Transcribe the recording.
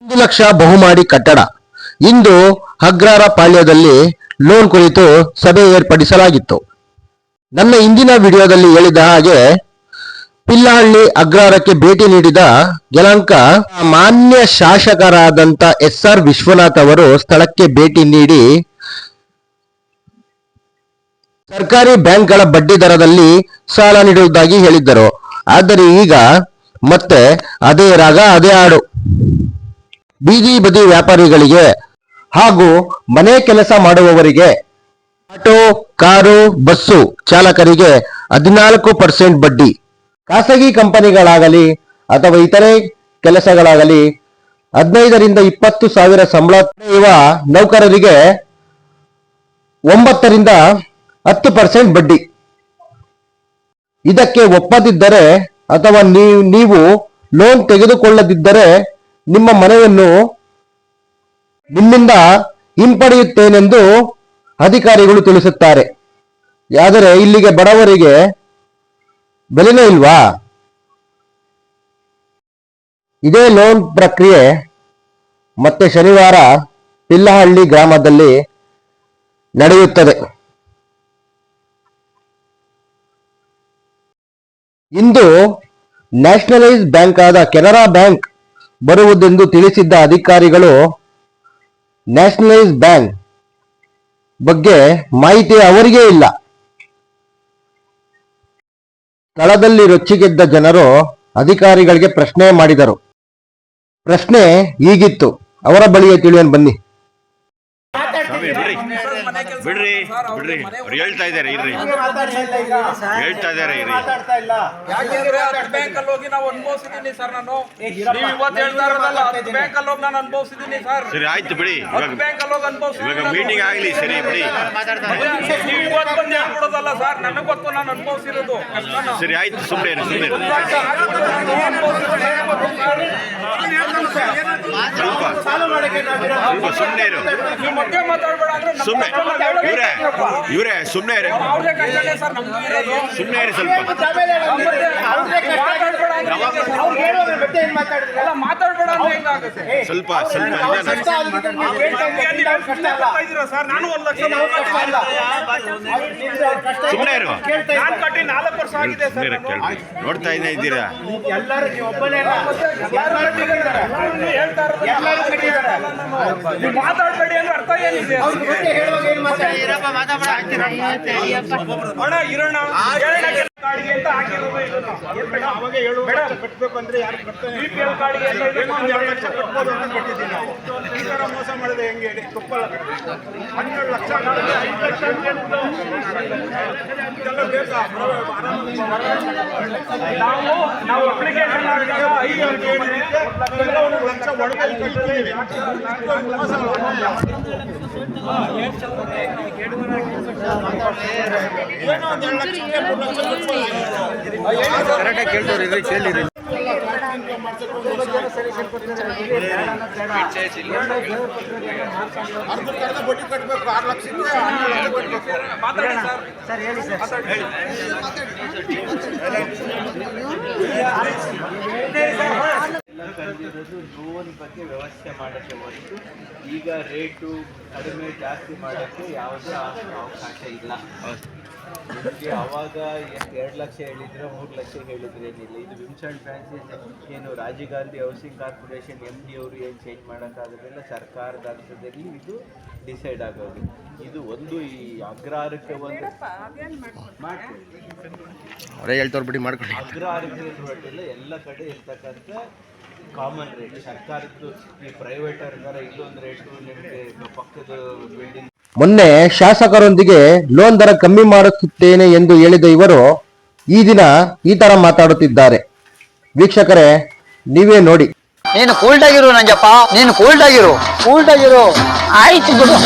1 ಲಕ್ಷ ಬಹುಮಾಡಿ ಕಟ್ಟಡ. ಇಂದು ಅಗ್ರಹಾರ ಪಾಳ್ಯದಲ್ಲಿ ಲೋನ್ ಕುರಿತು ಸಭೆ ಏರ್ಪಡಿಸಲಾಗಿತ್ತು. ನನ್ನ ಇಂದಿನ ವಿಡಿಯೋದಲ್ಲಿ ಹೇಳಿದ ಹಾಗೆ ಪಿಲ್ಲಹಳ್ಳಿ ಅಗ್ರಹಾರಕ್ಕೆ ಭೇಟಿ ನೀಡಿದ ಯಲಹಂಕ ಮಾನ್ಯ ಶಾಸಕರಾದಂತ SR ವಿಶ್ವನಾಥ್ ಅವರು ಸ್ಥಳಕ್ಕೆ ಭೇಟಿ ನೀಡಿ ಸರ್ಕಾರಿ ಬ್ಯಾಂಕ್ಗಳ ಬಡ್ಡಿ ದರದಲ್ಲಿ ಸಾಲ ನೀಡುವುದಾಗಿ ಹೇಳಿದ್ದರು. ಆದರೆ ಈಗ ಮತ್ತೆ ಅದೇ ರಾಗ ಅದೇ ಹಾಡು. ಬೀದಿ ಬದಿ ವ್ಯಾಪಾರಿಗಳಿಗೆ ಹಾಗೂ ಮನೆ ಕೆಲಸ ಮಾಡುವವರಿಗೆ, ಆಟೋ, ಕಾರು, ಬಸ್ಸು ಚಾಲಕರಿಗೆ 14% ಬಡ್ಡಿ, ಖಾಸಗಿ ಕಂಪನಿಗಳಾಗಲಿ ಅಥವಾ ಇತರೆ ಕೆಲಸಗಳಾಗಲಿ 15 ರಿಂದ 20 ಸಾವಿರ ಸಂಬಳ ಪಡೆಯುವ ನೌಕರರಿಗೆ 9 ರಿಂದ 10% ಬಡ್ಡಿ. ಇದಕ್ಕೆ ಒಪ್ಪದಿದ್ದರೆ ಅಥವಾ ನೀವು ಲೋನ್ ತೆಗೆದುಕೊಳ್ಳದಿದ್ದರೆ ನಿಮ್ಮ ಮನೆಯನ್ನು ನಿಮ್ಮಿಂದ ಹಿಂಪಡೆಯುತ್ತೇನೆಂದು ಅಧಿಕಾರಿಗಳು ತಿಳಿಸುತ್ತಾರೆ. ಆದರೆ ಇಲ್ಲಿಗೆ ಬಡವರಿಗೆ ಬೆಲೆನೇ ಇಲ್ವಾ? ಇದೇ ಲೋನ್ ಪ್ರಕ್ರಿಯೆ ಮತ್ತೆ ಶನಿವಾರ ಪಿಲ್ಲಹಳ್ಳಿ ಗ್ರಾಮದಲ್ಲಿ ನಡೆಯುತ್ತದೆ. ಇಂದು ನ್ಯಾಷನಲೈಸ್ ಬ್ಯಾಂಕ್ ಆದ ಕೆನರಾ ಬ್ಯಾಂಕ್ ಬರುವುದೆಂದು ತಿಳಿಸಿದ್ದ ಅಧಿಕಾರಿಗಳು ನ್ಯಾಷನಲೈಸ್ ಬ್ಯಾಂಕ್ ಬಗ್ಗೆ ಮಾಹಿತಿ ಅವರಿಗೇ ಇಲ್ಲ. ಸ್ಥಳದಲ್ಲಿ ರೊಚ್ಚಿಗೆದ್ದ ಜನರು ಅಧಿಕಾರಿಗಳಿಗೆ ಪ್ರಶ್ನೆ ಮಾಡಿದರು. ಪ್ರಶ್ನೆ ಹೀಗಿತ್ತು, ಅವರ ಬಳಿಗೆ ತಿಳಿಯೋಣ ಬನ್ನಿ. ಬಿಡ್ರಿ ಬಿಡ್ರಿ ಅವ್ರು ಹೇಳ್ತಾ ಇದಾರೆ ಇರ್ರಿ ಹೇಳ್ತಾ ಇದಾರೆ ಇರ್ರಿ. ಬ್ಯಾಂಕಲ್ಲಿ ಹೋಗಿ ನಾವು ಅನುಭವಿಸಿದ್ದೀನಿ ಸರ್. ನಾನು ನೀವು ಇವತ್ತು ಹೇಳ್ತಾ ಇರೋದಲ್ಲ, ಬ್ಯಾಂಕಲ್ಲಿ ಹೋಗಿ ನಾನು ಅನುಭವಿಸಿದ್ದೀನಿ ಸರ್. ಸರಿ ಆಯ್ತು ಬಿಡಿ, ಬ್ಯಾಂಕಲ್ಲಿ ಹೋಗಿ ಅನುಭವಿಸಿದ್ದೀನಿ. ಇವಾಗ ಮೀಟಿಂಗ್ ಆಗಲಿ, ಸರಿ ಬಿಡಿ. ನೀವು ಇವತ್ತು ಬಂದು ಹೇಳ್ಕೊಡೋದಲ್ಲ ಸರ್, ನನಗೆ ಗೊತ್ತು ನಾನು ಅನುಭವಿಸಿರೋದು. ಸರಿ ಆಯ್ತು, ಸುಮ್ಮನೆ ಸುಮ್ಮನೆ ಸುಮ್ಮನೆ ಇರು. ಸುಮ್ಮನೆ ಇವರೇ ಸುಮ್ಮನೆ ಇರಿ, ಸುಮ್ಮನೆ ಇರಿ ಸ್ವಲ್ಪ. ಸ್ವಲ್ಪ ಸುಮ್ಮನೆ ಇರು. ನೋಡ್ತಾ ಇದ್ದೀರಾ? ಮಾತಾಡಬೇಡಿ ಅಂದ್ರೆ ಅರ್ಥ ಏನಿದೆ? ಕಾಡಿಗೆ ಅಂತ ಹಾಕಿರೋದು ಇದನ್ನ ಅವಾಗ ಹೇಳು. ಕಟ್ಟಬೇಕು ಅಂದ್ರೆ ಯಾರು ಕಟ್ತಾನೆ? BPL ಕಾಡಿಗೆ 2 ಲಕ್ಷ ಕಟ್ಬೋದು ಅಂತ ಕಟ್ಟಿದ್ದೀನಿ ನಾವು. ಈ ಥರ ಮೋಸ ಮಾಡಿದ್ರೆ ಹೆಂಗೆ ಹೇಳಿ? ತುಪ್ಪಲ್ಲ 12 ಲಕ್ಷ 5 ಲಕ್ಷ ಇದೆಲ್ಲ ಬೇಕಾ? ನಾವು ಅಪ್ಲಿಕೇಶನ್ ಹಾಕಿದಾಗ 5 ಲಕ್ಷ ಒಳಗೆ ಕಟ್ಟಿದ್ದೀವಿ. ಮೋಸ ಏನೋ ಒಂದು 2 ಲಕ್ಷ 3 ಲಕ್ಷ ಕರೆಕ್ಟಾಗಿ ಕೇಳ್ತವ್ರಿ, ಕೇಳಿರಿ. ಅರ್ಧ ಬಡ್ಡಿ ಕಟ್ಟಬೇಕು. 6 ಲಕ್ಷ ಇದ್ರೆ 12 ಲಕ್ಷ ಕಟ್ಟಬೇಕು. ಮಾತಾಡಿ ಸರ್, ಹೇಳಿ ಸರ್. ಲೋನ್ ಬಗ್ಗೆ ವ್ಯವಸ್ಥೆ ಮಾಡೋಕ್ಕೆ ಹೊರತು ಈಗ ರೇಟು ಕಡಿಮೆ ಜಾಸ್ತಿ ಮಾಡೋಕ್ಕೆ ಯಾವುದೇ ಅವಕಾಶ ಇಲ್ಲ. ನಿಮಗೆ ಅವಾಗ 2 ಲಕ್ಷ ಹೇಳಿದರೆ 3 ಲಕ್ಷ ಹೇಳಿದ್ರೆ ಏನಿಲ್ಲ. ಇದು ವಿಮ್ಸ್ ಆ್ಯಂಡ್ ಫ್ಯಾನ್ಸಿ ಏನು Rajiv Gandhi housing corporation MD ಅವರು ಏನು ಚೇಂಜ್ ಮಾಡೋಕ್ಕಾಗೋದಿಲ್ಲ. ಸರ್ಕಾರದ ಹಂತದಲ್ಲಿ ಇದು ಡಿಸೈಡ್ ಆಗೋದು. ಇದು ಒಂದು ಈ ಅಗ್ರಹಾರಕ್ಕೆ ಒಂದು ಮಾಡ್ತೀವಿ, ಅವರೇ ಹೇಳ್ತವ್ರು ಬಿಡಿ, ಮಾಡ್ಕೊಳ್ಳಿ. ಅಗ್ರಹಾರಕ್ಕೆ ಇರುವುದಿಲ್ಲ, ಎಲ್ಲ ಕಡೆ ಇರ್ತಕ್ಕಂಥ ಕಾಮನ್ ರೇಟ್. ಸರ್ಕಾರದ್ದು ಈ ಪ್ರೈವೇಟ್ ಅವ್ರ ಇದೊಂದು ರೇಟು, ನಿಮಗೆ ಪಕ್ಕದ ಬಿಲ್ಡಿಂಗ್. ಮೊನ್ನೆ ಶಾಸಕರೊಂದಿಗೆ ಲೋನ್ ದರ ಕಮ್ಮಿ ಮಾಡುತ್ತೇನೆ ಎಂದು ಹೇಳಿದ ಇವರು ಈ ದಿನ ಈ ತರ ಮಾತಾಡುತ್ತಿದ್ದಾರೆ. ವೀಕ್ಷಕರೇ, ನೀವೇ ನೋಡಿ. ನೀನು ಕೂಲ್ಡ್ ಆಗಿರು ನಂಜಪ್ಪ, ನೀನು ಕೂಲ್ಡ್ ಆಗಿರು ಆಯ್ತು ಬಿಡು.